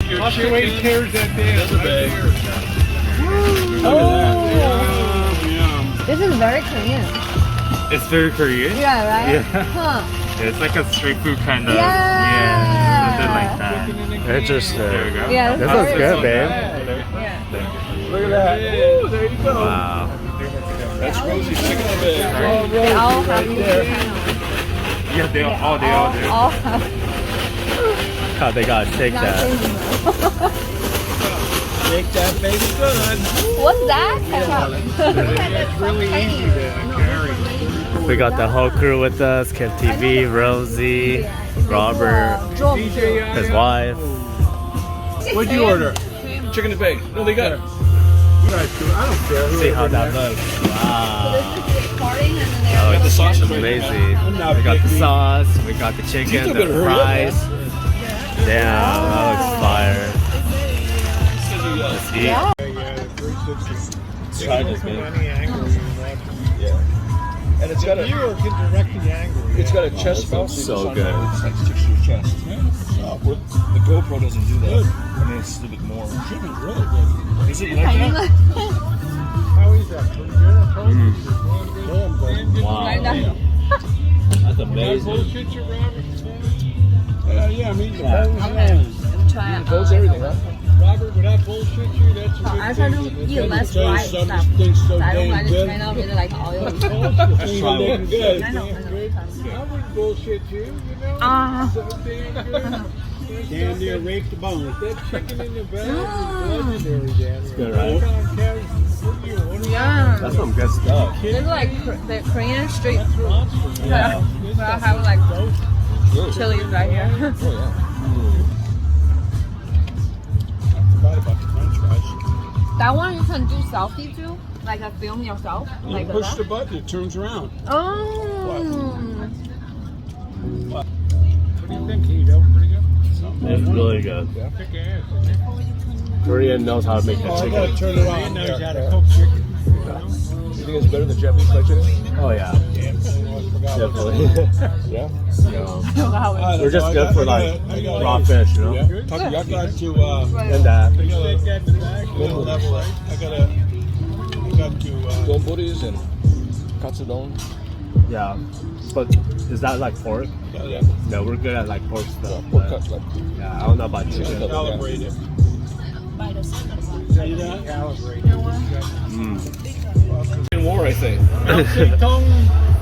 your Watch the way he tears that damn. This is very Korean. It's very Korean? Yeah, right? Yeah. Huh. It's like a street food kind of. Yeah. Something like that. Interesting. There we go. Yeah, This that's looks very good, babe. Yeah. Look at that. Ooh, there you go. Wow. That's Rosie chicken and bed. They all have these Yeah, they all do. all have God, they gotta shake that. Shake that baby good. What's that? It's really easy to carry. We got the whole crew with us. Kim TV, Rosie, Robert, his wife. What'd you order? Chicken and bacon. No, they got it. I don't care. See how that looks. Wow. Oh, it's the sauce is amazing. We got the sauce, we got the chicken, the fries. Damn, that looks fire. Let's eat. Yeah. Try this, man. Yeah. And it's got a. You can direct the angle. It's got a chest mount. So good. It's like sticks to your chest. The GoPro doesn't do that. I mean, it's a little bit more. Chicken's really good. Is it like that? How is that? Pretty good. Wow. That's amazing. Yeah, I mean, the Try it. bones, everything, huh? Robert, would I bullshit you? That's a good I try to eat less fried stuff. I don't like to train out really like oil. It's looking good. I know. I wouldn't bullshit you, you know? Ah. So damn good. Damn near raped the bone. That chicken in the bag is legendary, Dan. It's good, right? Yeah. That's some good stuff. It's like the Korean street food. Yeah. But I have like chilies right here. That one you can do selfie too, like a film yourself, You like push that. the button, it turns around. Oh. What do you think, Hito? Pretty good? It's really good. Yeah. Korean knows how to make the I gotta chicken. turn it on. Knows how to cook chicken. You think it's better than Japanese fried chicken? Oh yeah, definitely. Yeah. We're just good for like raw fish, you know? Takoyaki to And that. I got to donburis and katsudon. Yeah. But is that like pork? Yeah. No, we're good at like pork stuff. Pork but- cutlet. Yeah, I don't know about chicken. Calibrate it. See that? Mm. War, I think.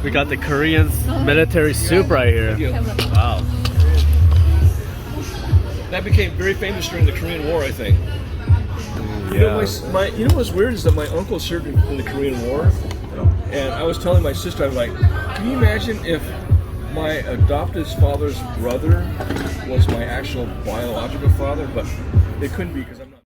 We got the Korean military soup right here. Wow. That became very famous during the Korean War, I think. You know, you know what's weird is that my uncle served in the Korean War, and I was telling my sister, I was like, can you imagine if my adopted father's brother was my actual biological father? But it couldn't be because I'm not.